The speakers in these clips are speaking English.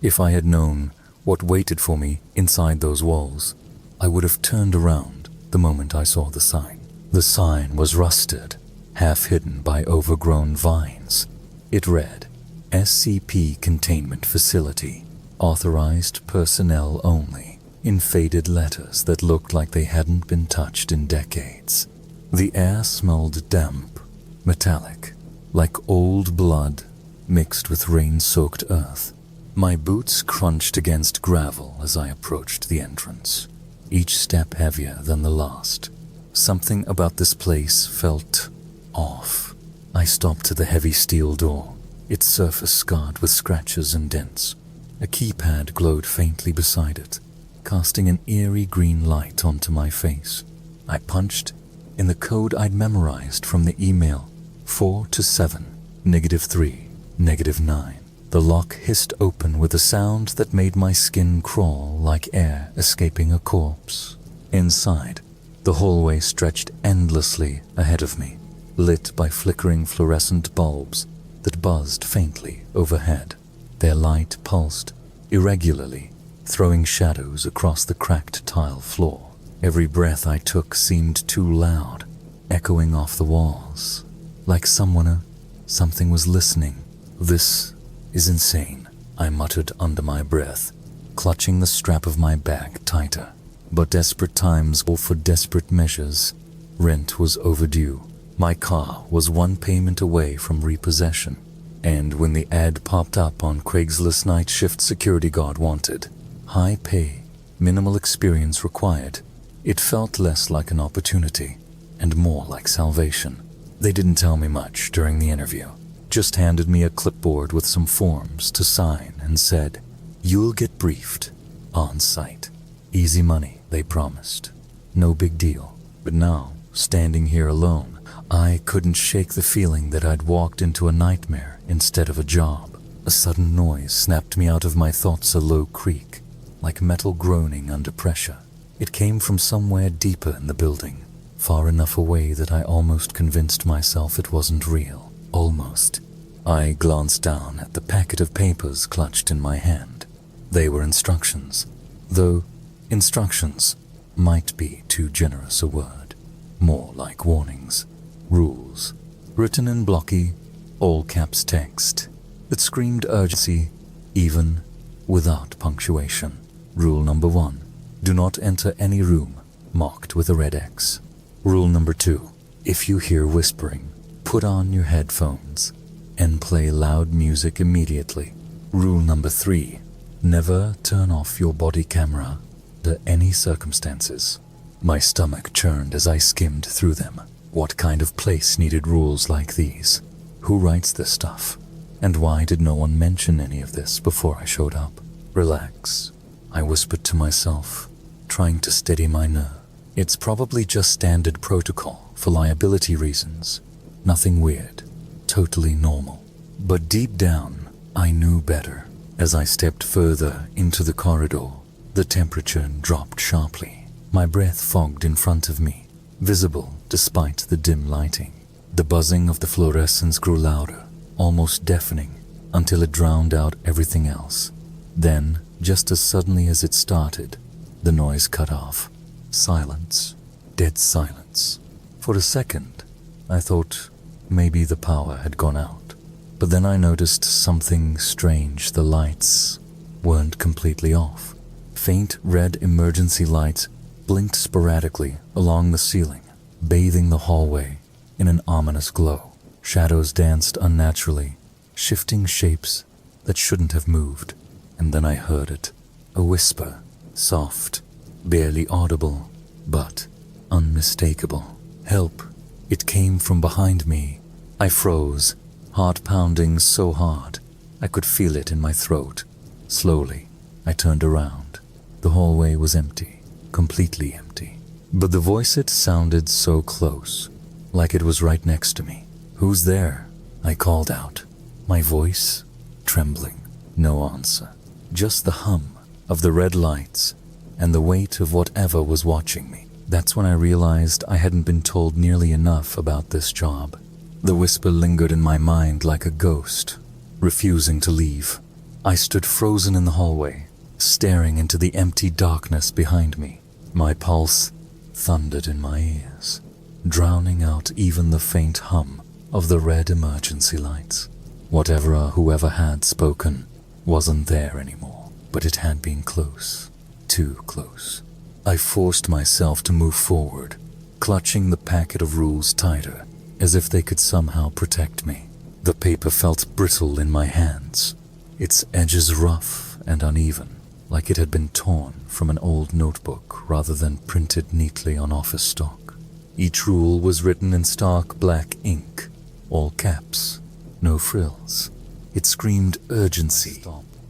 If I had known what waited for me inside those walls, I would have turned around the moment I saw the sign. The sign was rusted, half hidden by overgrown vines. It read, SCP Containment Facility, authorized personnel only, in faded letters that looked like they hadn't been touched in decades. The air smelled damp, metallic, like old blood mixed with rain-soaked earth. My boots crunched against gravel as I approached the entrance, each step heavier than the last. Something about this place felt off. I stopped at the heavy steel door, its surface scarred with scratches and dents. A keypad glowed faintly beside it, casting an eerie green light onto my face. I punched in the code I'd memorized from the email, 4 to 7, -3, -9. The lock hissed open with a sound that made my skin crawl like air escaping a corpse. Inside, the hallway stretched endlessly ahead of me, lit by flickering fluorescent bulbs that buzzed faintly overhead. Their light pulsed irregularly, throwing shadows across the cracked tile floor. Every breath I took seemed too loud, echoing off the walls, like something was listening. This is insane, I muttered under my breath, clutching the strap of my bag tighter. But desperate times call for desperate measures. Rent was overdue. My car was one payment away from repossession. And when the ad popped up on Craigslist night shift security guard wanted, high pay, minimal experience required, it felt less like an opportunity and more like salvation. They didn't tell me much during the interview, just handed me a clipboard with some forms to sign and said, "You'll get briefed on site." Easy money, they promised. No big deal. But now, standing here alone, I couldn't shake the feeling that I'd walked into a nightmare instead of a job. A sudden noise snapped me out of my thoughts, a low creak, like metal groaning under pressure. It came from somewhere deeper in the building, far enough away that I almost convinced myself it wasn't real. Almost. I glanced down at the packet of papers clutched in my hand. They were instructions, though instructions might be too generous a word. More like warnings, rules, written in blocky, all-caps text that screamed urgency even without punctuation. Rule number 1, do not enter any room marked with a red X. Rule number 2, if you hear whispering, put on your headphones and play loud music immediately. Rule number 3, never turn off your body camera under any circumstances. My stomach churned as I skimmed through them. What kind of place needed rules like these? Who writes this stuff? And why did no one mention any of this before I showed up? Relax, I whispered to myself, trying to steady my nerve. It's probably just standard protocol for liability reasons. Nothing weird, totally normal. But deep down, I knew better. As I stepped further into the corridor, the temperature dropped sharply. My breath fogged in front of me, visible despite the dim lighting. The buzzing of the fluorescents grew louder, almost deafening, until it drowned out everything else. Then, just as suddenly as it started, the noise cut off. Silence. Dead silence. For a second, I thought maybe the power had gone out. But then I noticed something strange. The lights weren't completely off. Faint red emergency lights blinked sporadically along the ceiling, bathing the hallway in an ominous glow. Shadows danced unnaturally, shifting shapes that shouldn't have moved. And then I heard it, a whisper, soft, barely audible, but unmistakable. Help! It came from behind me. I froze, heart pounding so hard I could feel it in my throat. Slowly, I turned around. The hallway was empty, completely empty. But the voice, it sounded so close, like it was right next to me. "Who's there?" I called out, my voice trembling. No answer, just the hum of the red lights and the weight of whatever was watching me. That's when I realized I hadn't been told nearly enough about this job. The whisper lingered in my mind like a ghost, refusing to leave. I stood frozen in the hallway, staring into the empty darkness behind me. My pulse thundered in my ears, drowning out even the faint hum of the red emergency lights. Whatever or whoever had spoken wasn't there anymore, but it had been close, too close. I forced myself to move forward, clutching the packet of rules tighter, as if they could somehow protect me. The paper felt brittle in my hands, its edges rough and uneven, like it had been torn from an old notebook rather than printed neatly on office stock. Each rule was written in stark black ink, all caps, no frills. It screamed urgency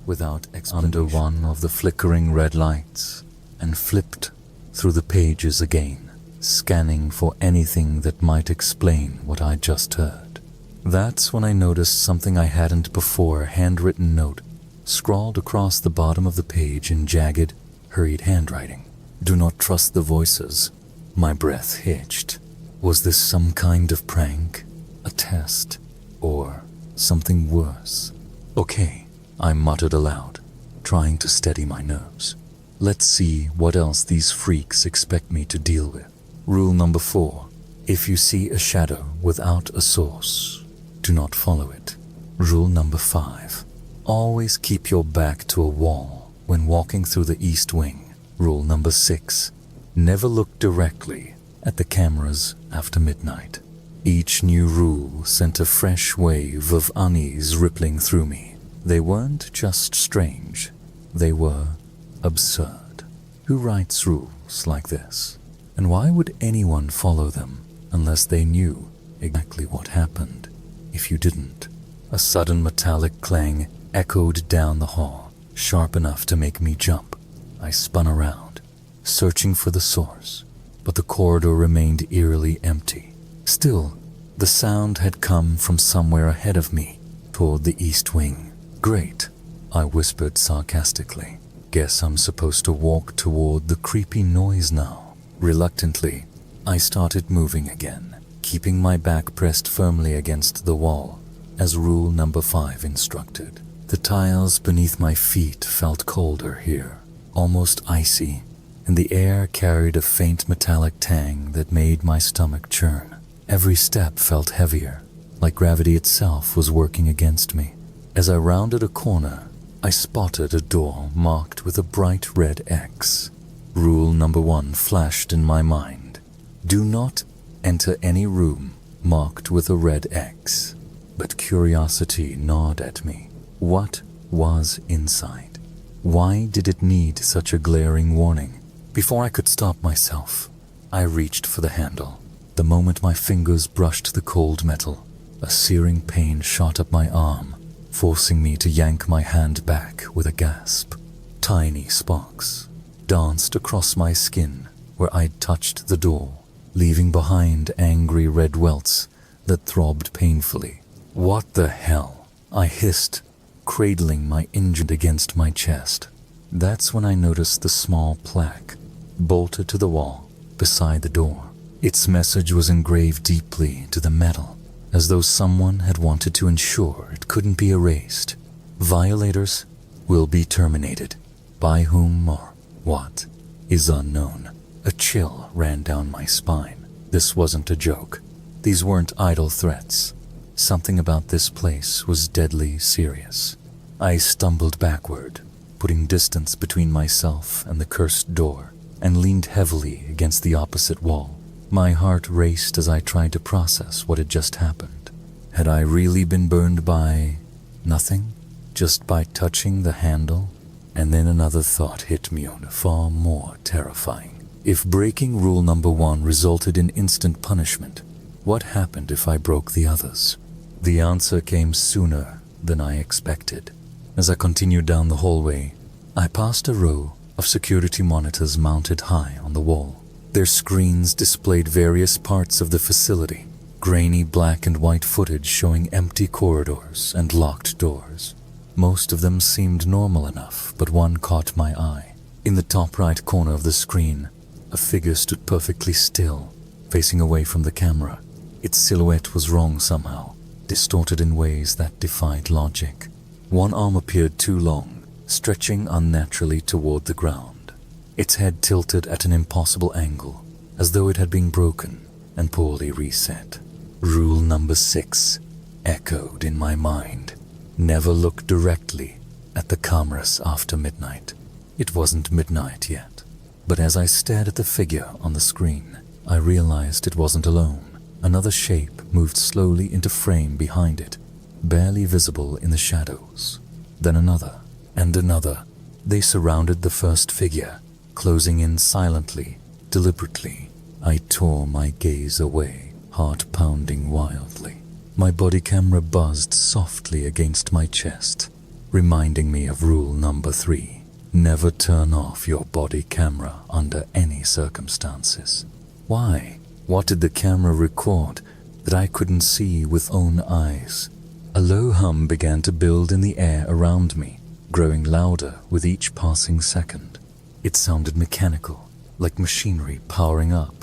without explanation under one of the flickering red lights, and flipped through the pages again, scanning for anything that might explain what I just heard. That's when I noticed something I hadn't before: a handwritten note scrawled across the bottom of the page in jagged, hurried handwriting. "Do not trust the voices." My breath hitched. Was this some kind of prank? A test? Or something worse? "Okay," I muttered aloud, trying to steady my nerves. Let's see what else these freaks expect me to deal with. Rule number 4. If you see a shadow without a source, do not follow it. Rule number 5. Always keep your back to a wall when walking through the East Wing. Rule number 6. Never look directly at the cameras after midnight. Each new rule sent a fresh wave of unease rippling through me. They weren't just strange, they were absurd. Who writes rules like this? And why would anyone follow them unless they knew exactly what happened if you didn't? A sudden metallic clang echoed down the hall, sharp enough to make me jump. I spun around, searching for the source, but the corridor remained eerily empty. Still, the sound had come from somewhere ahead of me, toward the East Wing. "Great," I whispered sarcastically. "Guess I'm supposed to walk toward the creepy noise now." Reluctantly, I started moving again, keeping my back pressed firmly against the wall, as rule number 5 instructed. The tiles beneath my feet felt colder here, almost icy, and the air carried a faint metallic tang that made my stomach churn. Every step felt heavier, like gravity itself was working against me. As I rounded a corner, I spotted a door marked with a bright red X. Rule number 1 flashed in my mind. Do not enter any room marked with a red X. But curiosity gnawed at me. What was inside? Why did it need such a glaring warning? Before I could stop myself, I reached for the handle. The moment my fingers brushed the cold metal, a searing pain shot up my arm, forcing me to yank my hand back with a gasp. Tiny sparks danced across my skin where I'd touched the door, leaving behind angry red welts that throbbed painfully. "What the hell?" I hissed, cradling my injured against my chest. That's when I noticed the small plaque bolted to the wall beside the door. Its message was engraved deeply into the metal, as though someone had wanted to ensure it couldn't be erased. "Violators will be terminated. By whom or what is unknown." A chill ran down my spine. This wasn't a joke. These weren't idle threats. Something about this place was deadly serious. I stumbled backward, putting distance between myself and the cursed door, and leaned heavily against the opposite wall. My heart raced as I tried to process what had just happened. Had I really been burned by nothing? Just by touching the handle? And then another thought hit me, far more terrifying. If breaking rule number 1 resulted in instant punishment, what happened if I broke the others? The answer came sooner than I expected. As I continued down the hallway, I passed a row of security monitors mounted high on the wall. Their screens displayed various parts of the facility, grainy black and white footage showing empty corridors and locked doors. Most of them seemed normal enough, but one caught my eye. In the top right corner of the screen, a figure stood perfectly still, facing away from the camera. Its silhouette was wrong somehow, distorted in ways that defied logic. One arm appeared too long, stretching unnaturally toward the ground. Its head tilted at an impossible angle, as though it had been broken and poorly reset. Rule number 6 echoed in my mind. Never look directly at the cameras after midnight. It wasn't midnight yet, but as I stared at the figure on the screen, I realized it wasn't alone. Another shape moved slowly into frame behind it, barely visible in the shadows. Then another, and another. They surrounded the first figure, closing in silently, deliberately. I tore my gaze away, heart pounding wildly. My body camera buzzed softly against my chest, reminding me of rule number 3. Never turn off your body camera under any circumstances. Why? What did the camera record that I couldn't see with own eyes? A low hum began to build in the air around me, growing louder with each passing second. It sounded mechanical, like machinery powering up,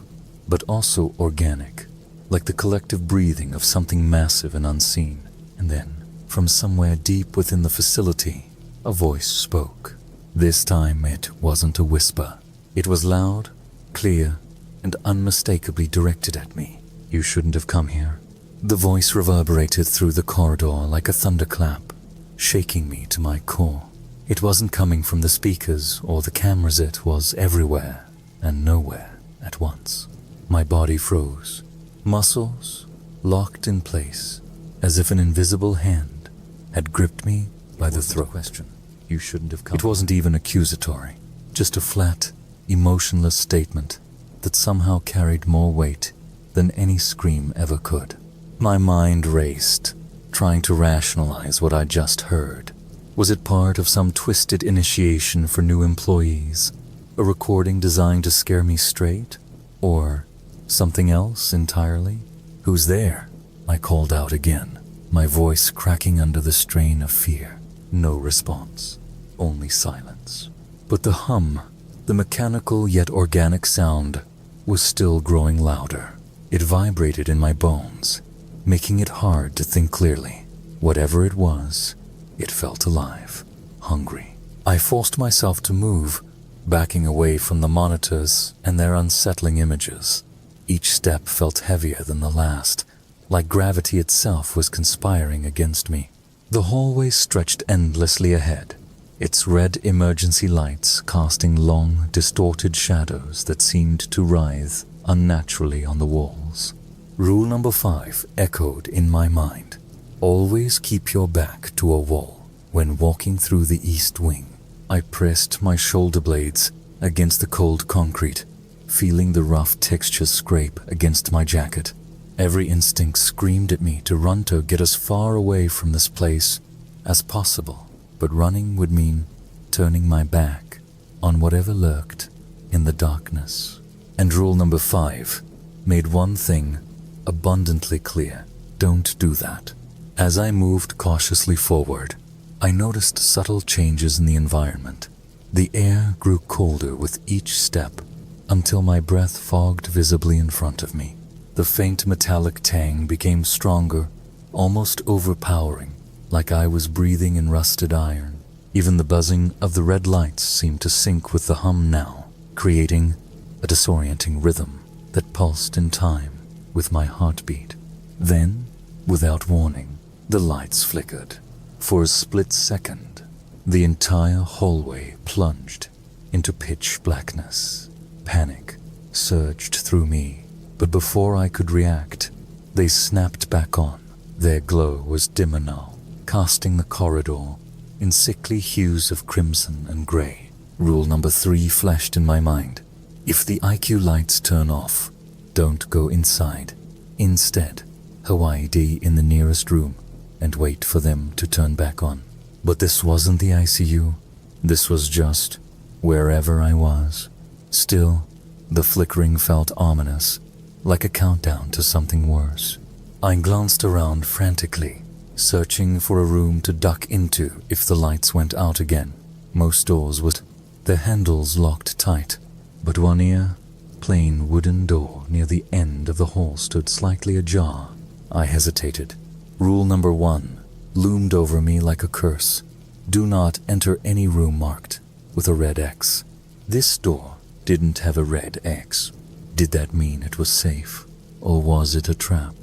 but also organic, like the collective breathing of something massive and unseen. And then, from somewhere deep within the facility, a voice spoke. This time it wasn't a whisper. It was loud, clear, and unmistakably directed at me. You shouldn't have come here. The voice reverberated through the corridor like a thunderclap, shaking me to my core. It wasn't coming from the speakers or the cameras. It was everywhere and nowhere at once. My body froze, muscles locked in place, as if an invisible hand had gripped me by the throat. You shouldn't have come. It wasn't even accusatory, just a flat, emotionless statement that somehow carried more weight than any scream ever could. My mind raced, trying to rationalize what I just heard. Was it part of some twisted initiation for new employees? A recording designed to scare me straight? Or something else entirely? Who's there? I called out again, my voice cracking under the strain of fear. No response, only silence. But the hum, the mechanical yet organic sound, was still growing louder. It vibrated in my bones, making it hard to think clearly. Whatever it was, it felt alive, hungry. I forced myself to move, backing away from the monitors and their unsettling images. Each step felt heavier than the last, like gravity itself was conspiring against me. The hallway stretched endlessly ahead, its red emergency lights casting long, distorted shadows that seemed to writhe unnaturally on the walls. Rule number 5 echoed in my mind. Always keep your back to a wall when walking through the east wing. I pressed my shoulder blades against the cold concrete, feeling the rough texture scrape against my jacket. Every instinct screamed at me to run, to get as far away from this place as possible. But running would mean turning my back on whatever lurked in the darkness. And rule number 5 made one thing abundantly clear. Don't do that. As I moved cautiously forward, I noticed subtle changes in the environment. The air grew colder with each step until my breath fogged visibly in front of me. The faint metallic tang became stronger, almost overpowering, like I was breathing in rusted iron. Even the buzzing of the red lights seemed to sync with the hum now, creating a disorienting rhythm that pulsed in time with my heartbeat. Then, without warning, the lights flickered. For a split second, the entire hallway plunged into pitch blackness. Panic surged through me, but before I could react, they snapped back on. Their glow was dimmer now, casting the corridor in sickly hues of crimson and gray. Rule number 3 flashed in my mind. If the IQ lights turn off, don't go inside. Instead, hide in the nearest room and wait for them to turn back on. But this wasn't the ICU. This was just wherever I was. Still, the flickering felt ominous, like a countdown to something worse. I glanced around frantically, searching for a room to duck into if the lights went out again. Most doors would, their handles locked tight, but one plain wooden door near the end of the hall stood slightly ajar. I hesitated. Rule number 1, loomed over me like a curse. Do not enter any room marked with a red X. This door didn't have a red X. Did that mean it was safe, or was it a trap?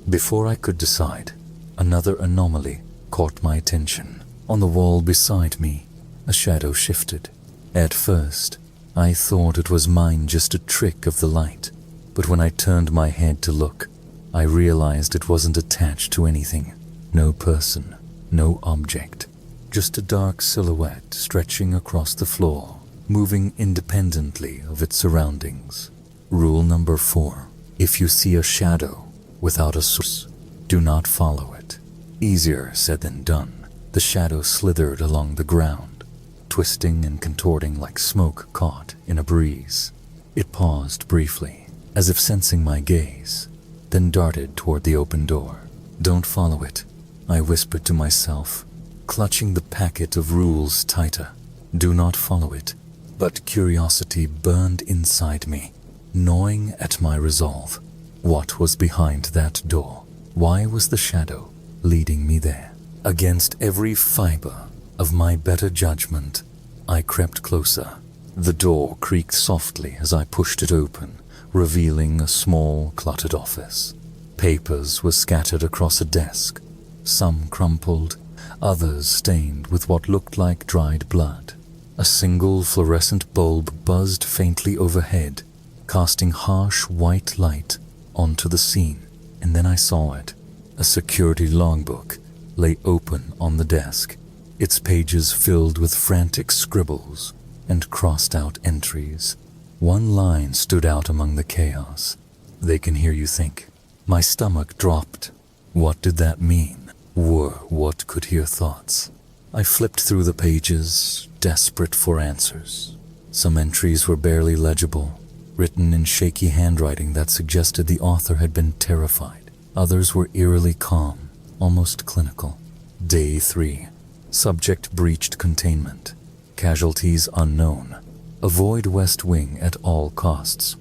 Before I could decide, another anomaly caught my attention. On the wall beside me, a shadow shifted. At first, I thought it was mine, just a trick of the light, but when I turned my head to look, I realized it wasn't attached to anything. No person, no object, just a dark silhouette stretching across the floor, moving independently of its surroundings. Rule number 4. If you see a shadow without a source, do not follow it. Easier said than done. The shadow slithered along the ground, twisting and contorting like smoke caught in a breeze. It paused briefly, as if sensing my gaze, then darted toward the open door. Don't follow it, I whispered to myself, clutching the packet of rules tighter. Do not follow it. But curiosity burned inside me, gnawing at my resolve. What was behind that door? Why was the shadow leading me there? Against every fiber of my better judgment, I crept closer. The door creaked softly as I pushed it open, revealing a small, cluttered office. Papers were scattered across a desk, some crumpled, others stained with what looked like dried blood. A single fluorescent bulb buzzed faintly overhead, casting harsh white light onto the scene, and then I saw it. A security logbook lay open on the desk, its pages filled with frantic scribbles and crossed-out entries. One line stood out among the chaos. They can hear you think. My stomach dropped. What did that mean? What could hear thoughts? I flipped through the pages, desperate for answers. Some entries were barely legible, written in shaky handwriting that suggested the author had been terrified. Others were eerily calm, almost clinical. Day 3. Subject breached containment. Casualties unknown. Avoid West Wing at all costs.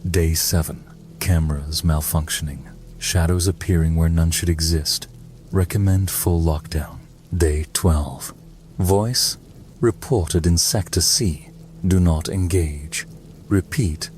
Day 7. Cameras malfunctioning. Shadows appearing where none should exist. Recommend full lockdown. Day 12. Voice reported in Sector C. Do not engage. Repeat,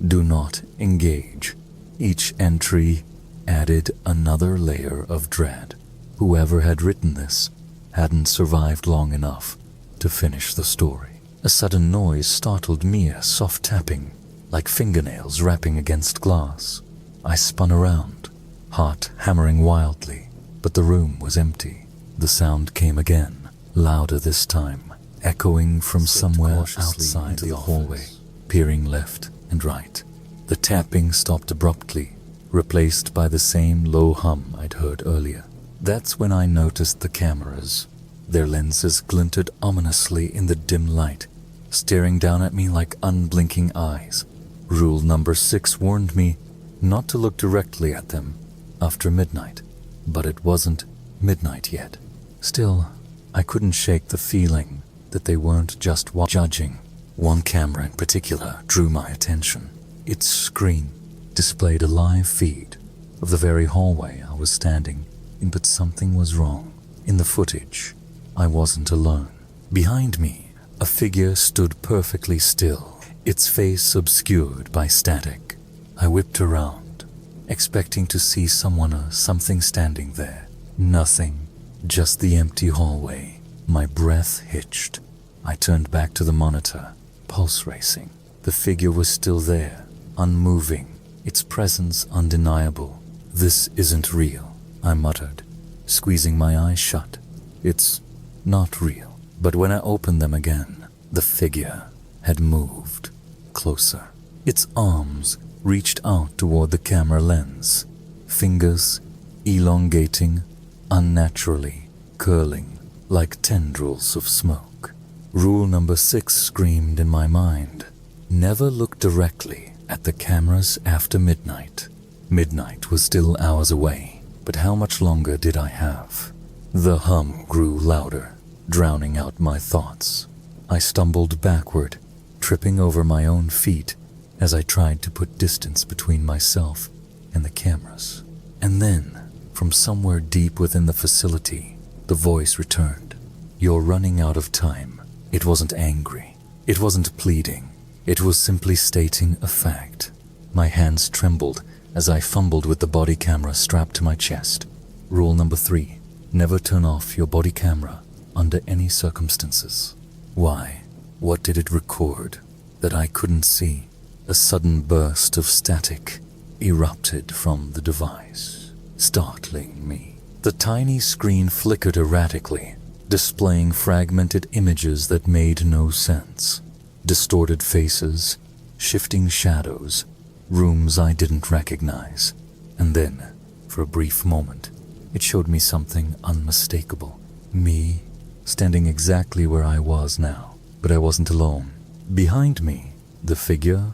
do not engage. Each entry added another layer of dread. Whoever had written this hadn't survived long enough to finish the story. A sudden noise startled me, a soft tapping, like fingernails rapping against glass. I spun around, heart hammering wildly, but the room was empty. The sound came again, louder this time, echoing from somewhere outside the hallway, peering left and right. The tapping stopped abruptly, replaced by the same low hum I'd heard earlier. That's when I noticed the cameras. Their lenses glinted ominously in the dim light, staring down at me like unblinking eyes. Rule number 6 warned me not to look directly at them after midnight, but it wasn't midnight yet. Still, I couldn't shake the feeling that they weren't just judging. One camera in particular drew my attention. Its screen displayed a live feed of the very hallway I was standing in, but something was wrong. In the footage, I wasn't alone. Behind me, a figure stood perfectly still, its face obscured by static. I whipped around, expecting to see someone or something standing there. Nothing, just the empty hallway. My breath hitched. I turned back to the monitor, pulse racing. The figure was still there, unmoving, its presence undeniable. This isn't real, I muttered, squeezing my eyes shut. It's not real. But when I opened them again, the figure had moved closer. Its arms reached out toward the camera lens, fingers elongating, unnaturally curling like tendrils of smoke. Rule number 6 screamed in my mind. Never look directly at the cameras after midnight. Midnight was still hours away, but how much longer did I have? The hum grew louder, drowning out my thoughts. I stumbled backward, tripping over my own feet as I tried to put distance between myself and the cameras. And then, from somewhere deep within the facility, the voice returned. "You're running out of time." It wasn't angry. It wasn't pleading. It was simply stating a fact. My hands trembled as I fumbled with the body camera strapped to my chest. Rule number 3, never turn off your body camera under any circumstances. Why? What did it record that I couldn't see? A sudden burst of static erupted from the device, startling me. The tiny screen flickered erratically, displaying fragmented images that made no sense. Distorted faces, shifting shadows, rooms I didn't recognize. And then, for a brief moment, it showed me something unmistakable. Me, standing exactly where I was now. But I wasn't alone. Behind me, the figure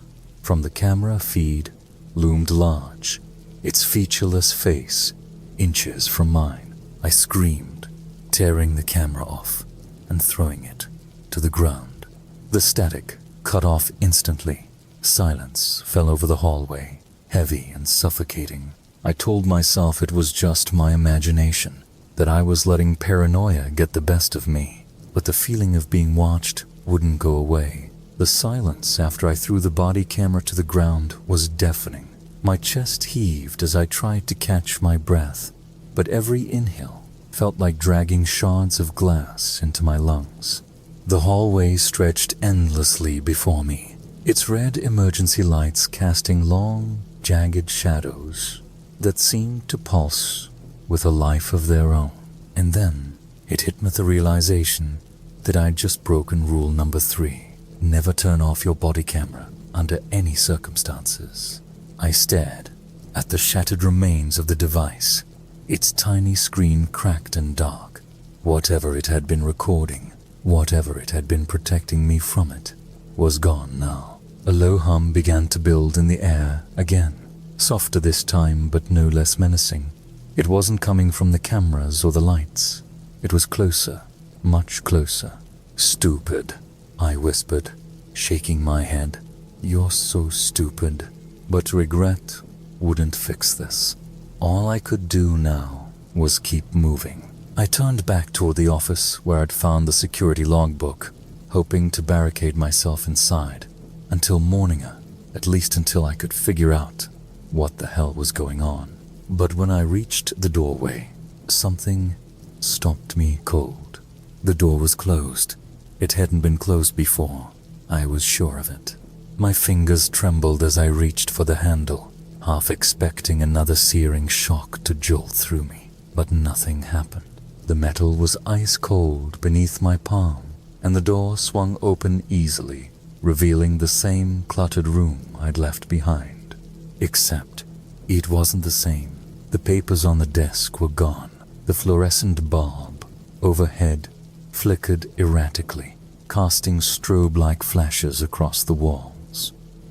from the camera feed loomed large, its featureless face inches from mine. I screamed, tearing the camera off and throwing it to the ground. The static cut off instantly. Silence fell over the hallway, heavy and suffocating. I told myself it was just my imagination, that I was letting paranoia get the best of me. But the feeling of being watched wouldn't go away. The silence after I threw the body camera to the ground was deafening. My chest heaved as I tried to catch my breath, but every inhale felt like dragging shards of glass into my lungs. The hallway stretched endlessly before me, its red emergency lights casting long, jagged shadows that seemed to pulse with a life of their own. And then it hit me the realization that I'd just broken rule number 3. Never turn off your body camera under any circumstances. I stared at the shattered remains of the device, its tiny screen cracked and dark. Whatever it had been recording, whatever it had been protecting me from it, was gone now. A low hum began to build in the air again, softer this time but no less menacing. It wasn't coming from the cameras or the lights. It was closer, much closer. "Stupid," I whispered, shaking my head. "You're so stupid." But regret wouldn't fix this. All I could do now was keep moving. I turned back toward the office where I'd found the security logbook, hoping to barricade myself inside until morning, at least until I could figure out what the hell was going on. But when I reached the doorway, something stopped me cold. The door was closed. It hadn't been closed before. I was sure of it. My fingers trembled as I reached for the handle, half expecting another searing shock to jolt through me. But nothing happened. The metal was ice cold beneath my palm, and the door swung open easily, revealing the same cluttered room I'd left behind. Except it wasn't the same. The papers on the desk were gone. The fluorescent bulb overhead flickered erratically, casting strobe-like flashes across the walls.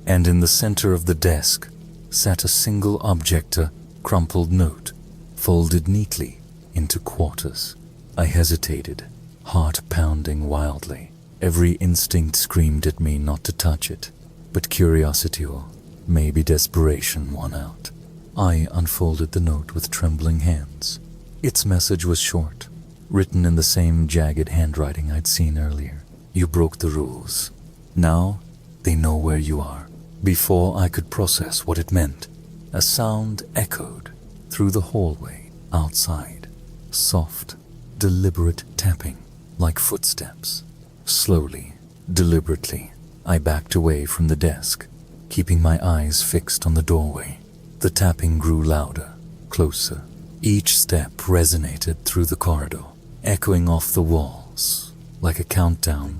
And in the center of the desk sat a single objecta crumpled note, folded neatly into quarters. I hesitated, heart pounding wildly. Every instinct screamed at me not to touch it, but curiosity or maybe desperation won out. I unfolded the note with trembling hands. Its message was short, written in the same jagged handwriting I'd seen earlier. "You broke the rules. Now they know where you are." Before I could process what it meant, a sound echoed through the hallway outside. Soft, deliberate tapping, like footsteps. Slowly, deliberately, I backed away from the desk, keeping my eyes fixed on the doorway. The tapping grew louder, closer. Each step resonated through the corridor, echoing off the walls, like a countdown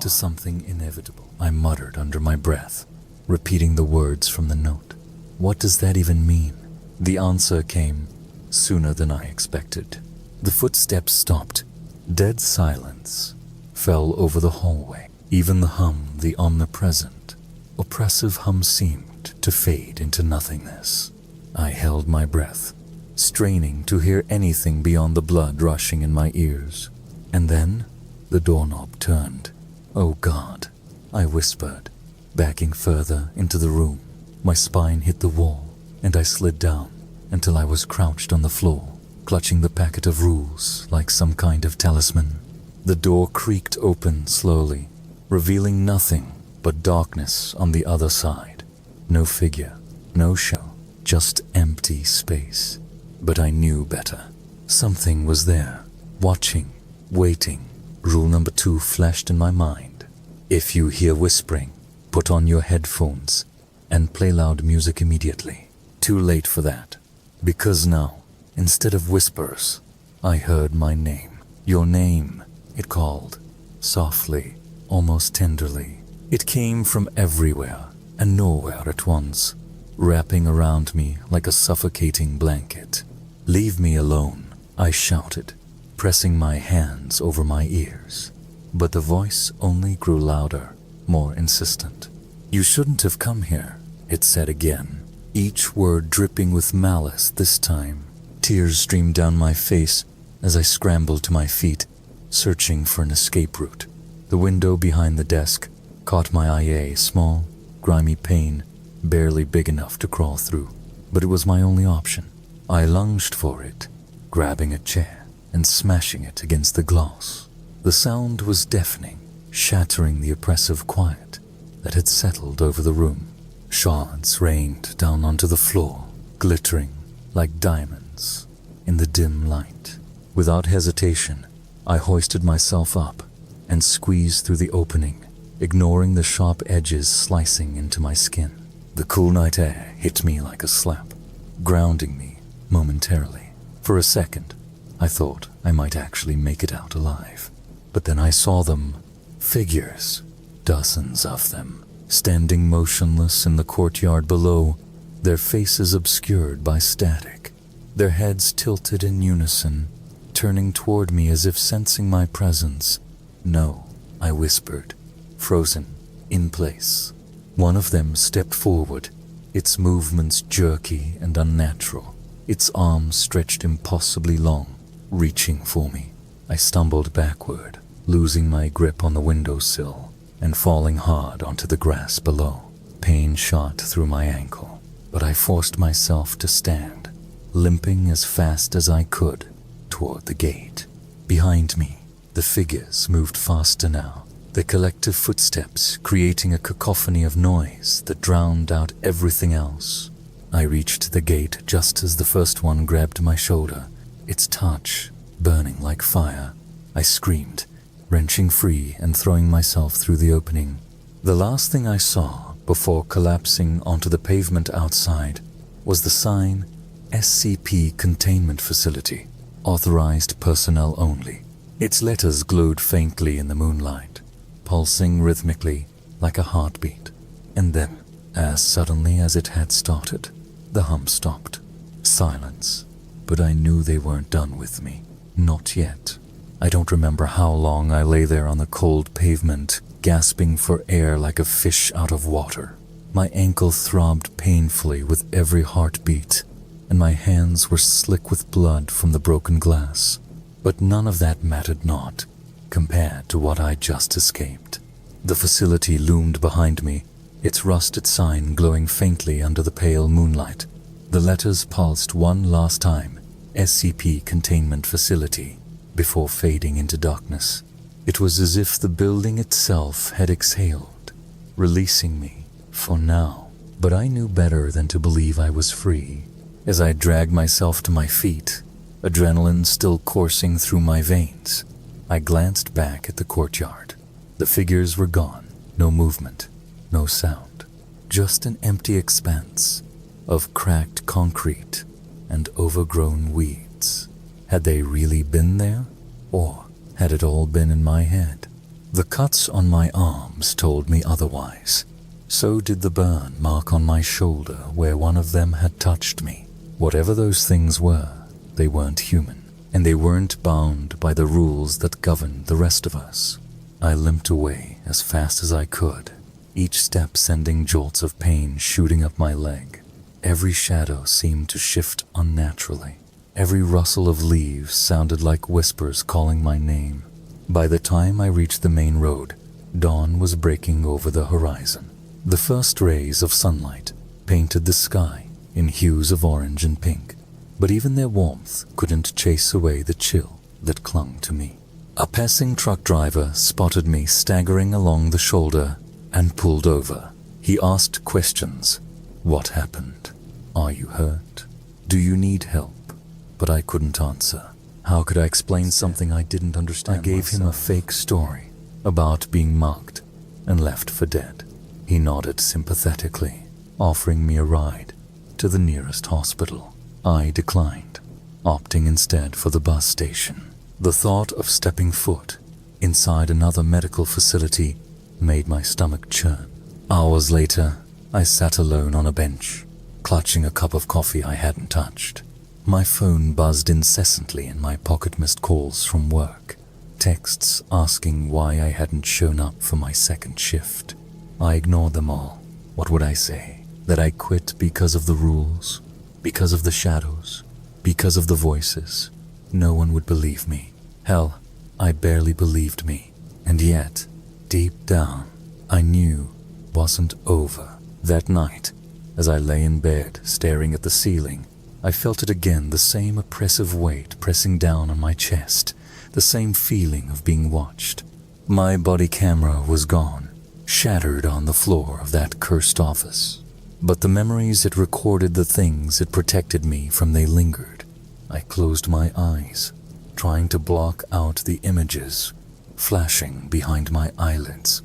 to something inevitable. I muttered under my breath, repeating the words from the note. What does that even mean? The answer came sooner than I expected. The footsteps stopped. Dead silence fell over the hallway. Even the hum, the omnipresent, oppressive hum, seemed to fade into nothingness. I held my breath, straining to hear anything beyond the blood rushing in my ears. And then the doorknob turned. "Oh God," I whispered, backing further into the room. My spine hit the wall, and I slid down until I was crouched on the floor. clutching the packet of rules like some kind of talisman. The door creaked open slowly, revealing nothing but darkness on the other side. No figure, no shadow, just empty space. But I knew better. Something was there, watching, waiting. Rule number 2 flashed in my mind. If you hear whispering, put on your headphones and play loud music immediately. Too late for that, because now, instead of whispers, I heard my name. Your name, it called, softly, almost tenderly. It came from everywhere and nowhere at once, wrapping around me like a suffocating blanket. Leave me alone, I shouted, pressing my hands over my ears. But the voice only grew louder, more insistent. You shouldn't have come here, it said again, each word dripping with malice this time. Tears streamed down my face as I scrambled to my feet, searching for an escape route. The window behind the desk caught my eye, a small, grimy pane, barely big enough to crawl through. But it was my only option. I lunged for it, grabbing a chair and smashing it against the glass. The sound was deafening, shattering the oppressive quiet that had settled over the room. Shards rained down onto the floor, glittering like diamonds in the dim light. Without hesitation, I hoisted myself up and squeezed through the opening, ignoring the sharp edges slicing into my skin. The cool night air hit me like a slap, grounding me momentarily. For a second, I thought I might actually make it out alive. But then I saw them, figures, dozens of them, standing motionless in the courtyard below, their faces obscured by static, their heads tilted in unison, turning toward me as if sensing my presence. No, I whispered, frozen, in place. One of them stepped forward, its movements jerky and unnatural, its arms stretched impossibly long, reaching for me. I stumbled backward, losing my grip on the windowsill and falling hard onto the grass below. Pain shot through my ankle, but I forced myself to stand, limping as fast as I could toward the gate. Behind me, the figures moved faster now, their collective footsteps creating a cacophony of noise that drowned out everything else. I reached the gate just as the first one grabbed my shoulder, its touch burning like fire. I screamed, wrenching free and throwing myself through the opening. The last thing I saw before collapsing onto the pavement outside was the sign SCP Containment Facility, authorized personnel only. Its letters glowed faintly in the moonlight, pulsing rhythmically like a heartbeat. And then, as suddenly as it had started, the hum stopped. Silence. But I knew they weren't done with me. Not yet. I don't remember how long I lay there on the cold pavement, gasping for air like a fish out of water. My ankle throbbed painfully with every heartbeat, and my hands were slick with blood from the broken glass. But none of that mattered not, compared to what I just escaped. The facility loomed behind me, its rusted sign glowing faintly under the pale moonlight. The letters pulsed one last time, SCP Containment Facility, before fading into darkness. It was as if the building itself had exhaled, releasing me for now. But I knew better than to believe I was free. As I dragged myself to my feet, adrenaline still coursing through my veins, I glanced back at the courtyard. The figures were gone. No movement, no sound. Just an empty expanse of cracked concrete and overgrown weeds. Had they really been there? Or had it all been in my head? The cuts on my arms told me otherwise. So did the burn mark on my shoulder where one of them had touched me. Whatever those things were, they weren't human, and they weren't bound by the rules that governed the rest of us. I limped away as fast as I could, each step sending jolts of pain shooting up my leg. Every shadow seemed to shift unnaturally. Every rustle of leaves sounded like whispers calling my name. By the time I reached the main road, dawn was breaking over the horizon. The first rays of sunlight painted the sky in hues of orange and pink. but even their warmth couldn't chase away the chill that clung to me. A passing truck driver spotted me staggering along the shoulder and pulled over. He asked questions. What happened? Are you hurt? Do you need help? But I couldn't answer. How could I explain something I didn't understand? I gave him a fake story about being mugged and left for dead. He nodded sympathetically, offering me a ride to the nearest hospital. I declined, opting instead for the bus station. The thought of stepping foot inside another medical facility made my stomach churn. Hours later, I sat alone on a bench, clutching a cup of coffee I hadn't touched. My phone buzzed incessantly and my pocket missed calls from work, texts asking why I hadn't shown up for my second shift. I ignored them all. What would I say? That I quit because of the rules? Because of the shadows? Because of the voices? No one would believe me. Hell, I barely believed me. And yet, deep down, I knew it wasn't over. That night, as I lay in bed staring at the ceiling, I felt it again, the same oppressive weight pressing down on my chest, the same feeling of being watched. My body camera was gone, shattered on the floor of that cursed office. But the memories it recorded, the things it protected me from, they lingered. I closed my eyes, trying to block out the images flashing behind my eyelids.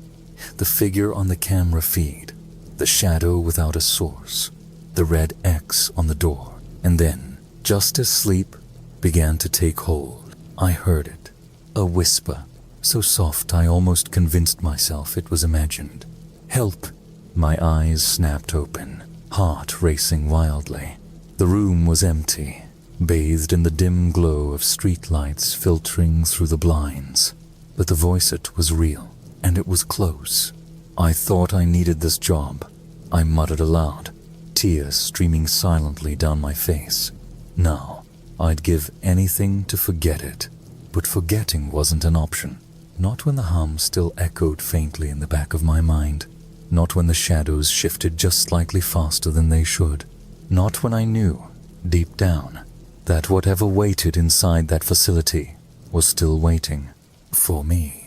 The figure on the camera feed, the shadow without a source, the red X on the door. And then, just as sleep began to take hold, I heard it, a whisper, so soft I almost convinced myself it was imagined. Help! My eyes snapped open, heart racing wildly. The room was empty, bathed in the dim glow of streetlights filtering through the blinds. But the voice, it was real, and it was close. I thought I needed this job, I muttered aloud, tears streaming silently down my face. Now, I'd give anything to forget it, but forgetting wasn't an option. Not when the hum still echoed faintly in the back of my mind. Not when the shadows shifted just slightly faster than they should. Not when I knew, deep down, that whatever waited inside that facility was still waiting for me.